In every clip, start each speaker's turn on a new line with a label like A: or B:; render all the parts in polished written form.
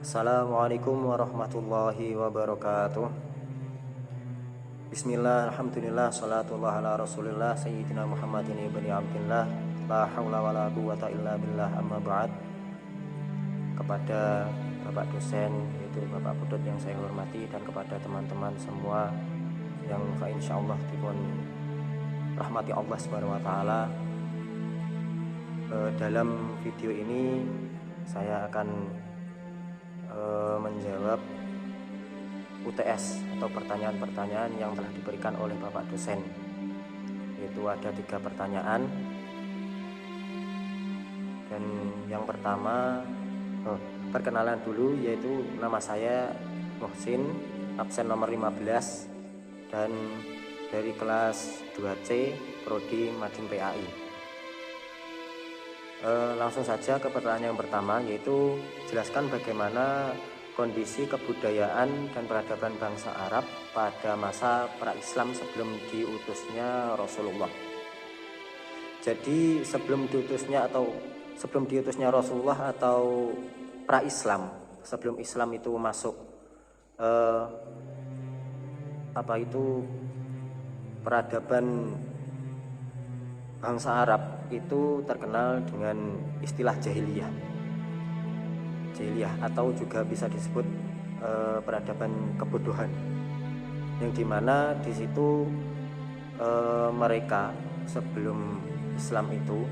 A: Assalamualaikum warahmatullahi wabarakatuh. Bismillah, alhamdulillah, salatullah ala rasulillah Sayyidina Muhammadin ibni Abdillah. La hawla wa la quwata illa billah, amma ba'd. Kepada Bapak dosen, yaitu Bapak Putut yang saya hormati, dan kepada teman-teman semua yang insyaallah dipun rahmati Allah subhanahu wa ta'ala. Dalam video ini saya akan menjawab UTS atau pertanyaan-pertanyaan yang telah diberikan oleh Bapak dosen, yaitu ada 3 pertanyaan. Dan yang pertama, perkenalan dulu, yaitu nama saya Muhsin, absen nomor 15 dan dari kelas 2C Prodi Madin PAI. Langsung saja ke pertanyaan yang pertama, yaitu jelaskan bagaimana kondisi kebudayaan dan peradaban bangsa Arab pada masa pra-Islam sebelum diutusnya Rasulullah. Jadi sebelum diutusnya Rasulullah atau pra-Islam, sebelum Islam itu masuk peradaban bangsa Arab itu terkenal dengan istilah jahiliyah atau juga bisa disebut peradaban kebodohan, yang dimana di situ mereka sebelum Islam itu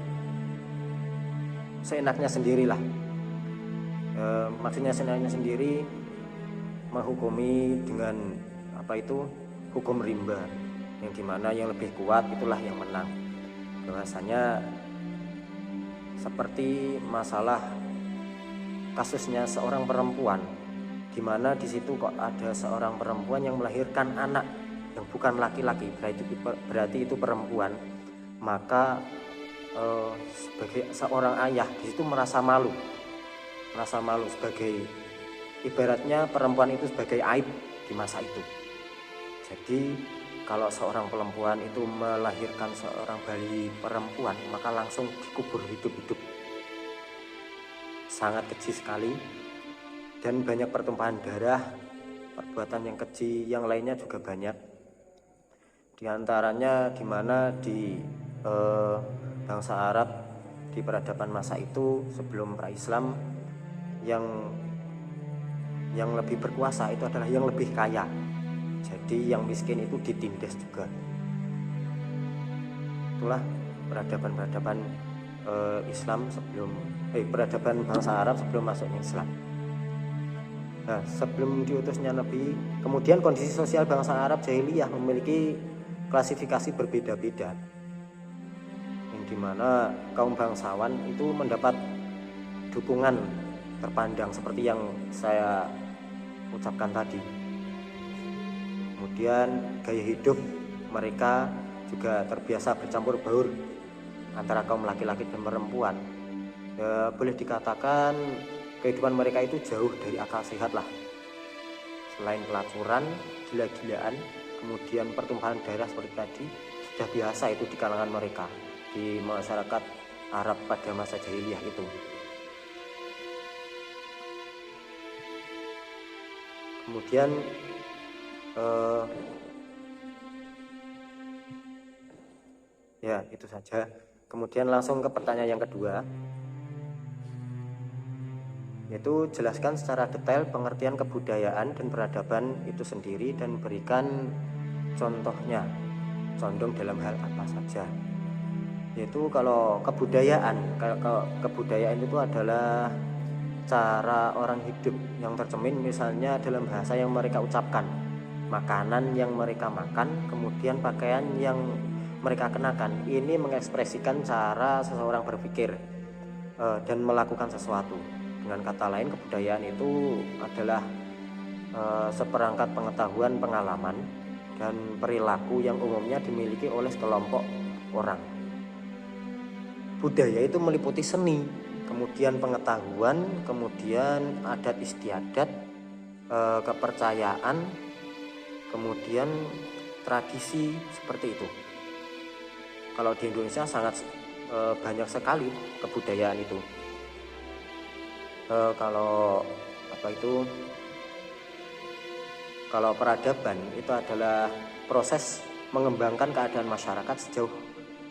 A: seenaknya sendirilah, maksudnya seenaknya sendiri menghukumi dengan hukum rimba, yang dimana yang lebih kuat itulah yang menang. Bahwasanya seperti masalah kasusnya seorang perempuan, di mana di situ kok ada seorang perempuan yang melahirkan anak yang bukan laki-laki, berarti itu perempuan, maka sebagai seorang ayah di situ merasa malu sebagai, ibaratnya perempuan itu sebagai aib di masa itu. Jadi kalau seorang perempuan itu melahirkan seorang bayi perempuan, maka langsung dikubur hidup-hidup. Sangat keji sekali, dan banyak pertumpahan darah, perbuatan yang keji yang lainnya juga banyak. Di antaranya di mana di bangsa Arab di peradaban masa itu sebelum pra-Islam, yang lebih berkuasa itu adalah yang lebih kaya. Jadi yang miskin itu ditindas juga. Itulah peradaban Islam peradaban bangsa Arab sebelum masuknya Islam. Nah, sebelum diutusnya Nabi, kemudian kondisi sosial bangsa Arab jahiliyah memiliki klasifikasi berbeda-beda, yang dimana kaum bangsawan itu mendapat dukungan terpandang seperti yang saya ucapkan tadi. Kemudian gaya hidup mereka juga terbiasa bercampur baur antara kaum laki-laki dan perempuan. Boleh dikatakan kehidupan mereka itu jauh dari akal sehat lah. Selain pelacuran, gila-gilaan, kemudian pertumpahan darah seperti tadi, sudah biasa itu di kalangan mereka, di masyarakat Arab pada masa jahiliyah itu. Kemudian ya itu saja. Kemudian langsung ke pertanyaan yang kedua, yaitu jelaskan secara detail pengertian kebudayaan dan peradaban itu sendiri dan berikan contohnya, condong dalam hal apa saja. Yaitu kalau kebudayaan itu adalah cara orang hidup yang tercermin misalnya dalam bahasa yang mereka ucapkan, makanan yang mereka makan, kemudian pakaian yang mereka kenakan. Ini mengekspresikan cara seseorang berpikir dan melakukan sesuatu. Dengan kata lain, kebudayaan itu adalah seperangkat pengetahuan, pengalaman, dan perilaku yang umumnya dimiliki oleh sekelompok orang. Budaya itu meliputi seni, kemudian pengetahuan, kemudian adat istiadat, kepercayaan, kemudian tradisi, seperti itu. Kalau di Indonesia sangat banyak sekali kebudayaan itu. Kalau kalau peradaban itu adalah proses mengembangkan keadaan masyarakat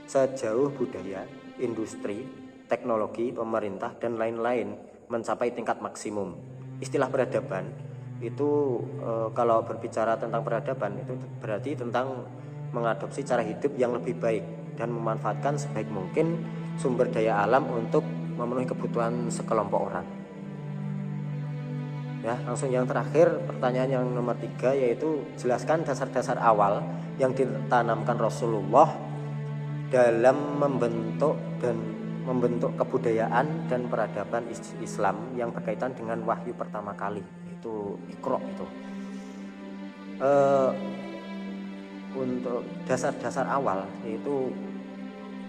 A: sejauh budaya, industri, teknologi, pemerintah, dan lain-lain mencapai tingkat maksimum. Istilah peradaban itu kalau berbicara tentang peradaban itu berarti tentang mengadopsi cara hidup yang lebih baik dan memanfaatkan sebaik mungkin sumber daya alam untuk memenuhi kebutuhan sekelompok orang. Ya, langsung yang terakhir, pertanyaan yang nomor 3, yaitu jelaskan dasar-dasar awal yang ditanamkan Rasulullah dalam membentuk kebudayaan dan peradaban Islam yang berkaitan dengan wahyu pertama kali, itu Iqra itu. Untuk dasar-dasar awal, yaitu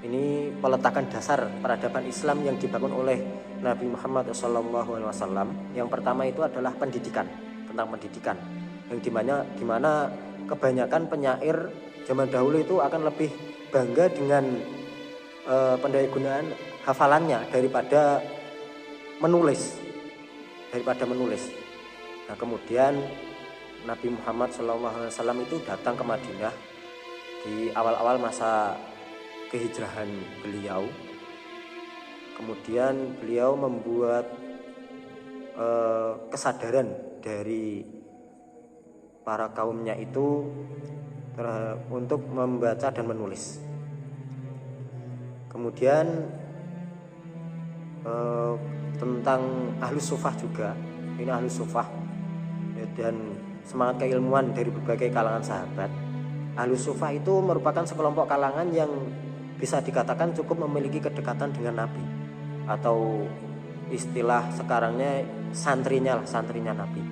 A: ini peletakan dasar peradaban Islam yang dibangun oleh Nabi Muhammad SAW. Yang pertama itu adalah pendidikan, tentang pendidikan, yang dimana kebanyakan penyair zaman dahulu itu akan lebih bangga dengan pendayagunaan hafalannya daripada menulis. Nah, kemudian Nabi Muhammad SAW itu datang ke Madinah di awal-awal masa kehijrahan beliau. Kemudian beliau membuat kesadaran dari para kaumnya itu untuk membaca dan menulis. Kemudian tentang Ahlus Sufah juga, ini Ahlus Sufah dan semangat keilmuan dari berbagai kalangan sahabat. Ahlus Sufah itu merupakan sekelompok kalangan yang bisa dikatakan cukup memiliki kedekatan dengan Nabi, atau istilah sekarangnya santrinya Nabi.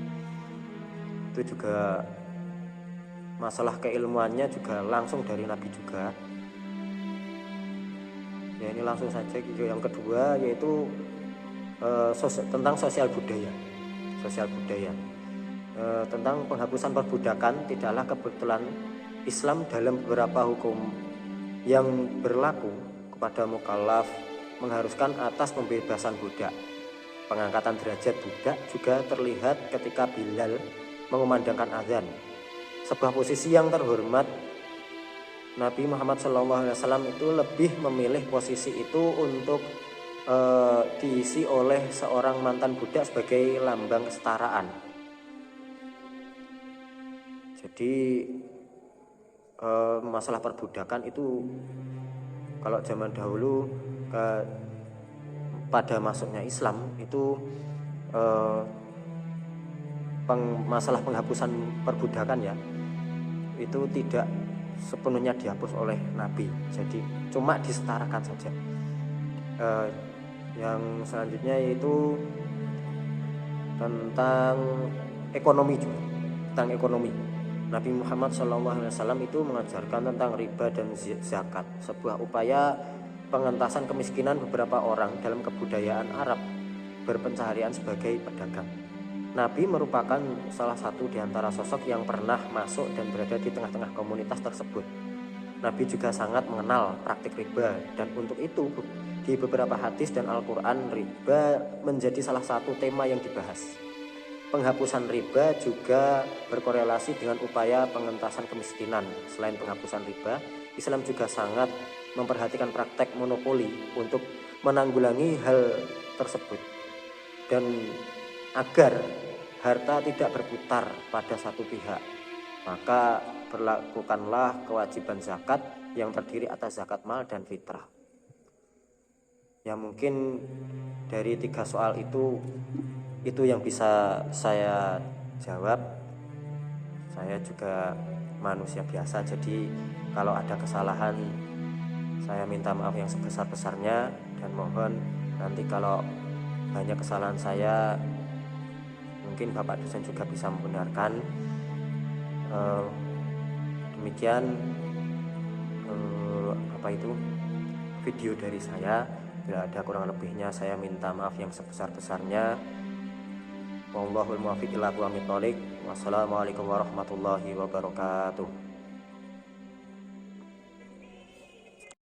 A: Itu juga masalah keilmuannya juga langsung dari Nabi juga. Ya, ini langsung saja. Yang kedua yaitu tentang sosial budaya. Tentang penghapusan perbudakan. Tidaklah kebetulan Islam dalam beberapa hukum yang berlaku kepada mukallaf mengharuskan atas pembebasan budak. Pengangkatan derajat budak juga terlihat ketika Bilal mengumandangkan azan. Sebuah posisi yang terhormat. Nabi Muhammad SAW itu lebih memilih posisi itu untuk diisi oleh seorang mantan budak sebagai lambang kesetaraan. Jadi masalah perbudakan itu kalau zaman dahulu pada masuknya Islam itu masalah penghapusan perbudakan ya itu tidak sepenuhnya dihapus oleh Nabi, jadi cuma disetarakan saja. Yang selanjutnya yaitu tentang ekonomi juga, tentang ekonomi. Nabi Muhammad SAW itu mengajarkan tentang riba dan zakat, sebuah upaya pengentasan kemiskinan beberapa orang dalam kebudayaan Arab berpencaharian sebagai pedagang. Nabi merupakan salah satu di antara sosok yang pernah masuk dan berada di tengah-tengah komunitas tersebut. Nabi juga sangat mengenal praktik riba, dan untuk itu di beberapa hadis dan Al-Quran riba menjadi salah satu tema yang dibahas. Penghapusan riba juga berkorelasi dengan upaya pengentasan kemiskinan. Selain penghapusan riba, Islam juga sangat memperhatikan praktek monopoli untuk menanggulangi hal tersebut, dan agar harta tidak berputar pada satu pihak, maka berlakukanlah kewajiban zakat yang terdiri atas zakat mal dan fitrah. Ya, mungkin dari 3 soal itu yang bisa saya jawab. Saya juga manusia biasa, jadi kalau ada kesalahan saya minta maaf yang sebesar-besarnya, dan mohon nanti kalau banyak kesalahan saya mungkin Bapak dosen juga bisa membenarkan. Demikian video dari saya. Bila ada kurang lebihnya saya minta maaf yang sebesar-besarnya. Wallahul muwaffiq ila aqwamit thoriq. Wassalamualaikum warahmatullahi wabarakatuh.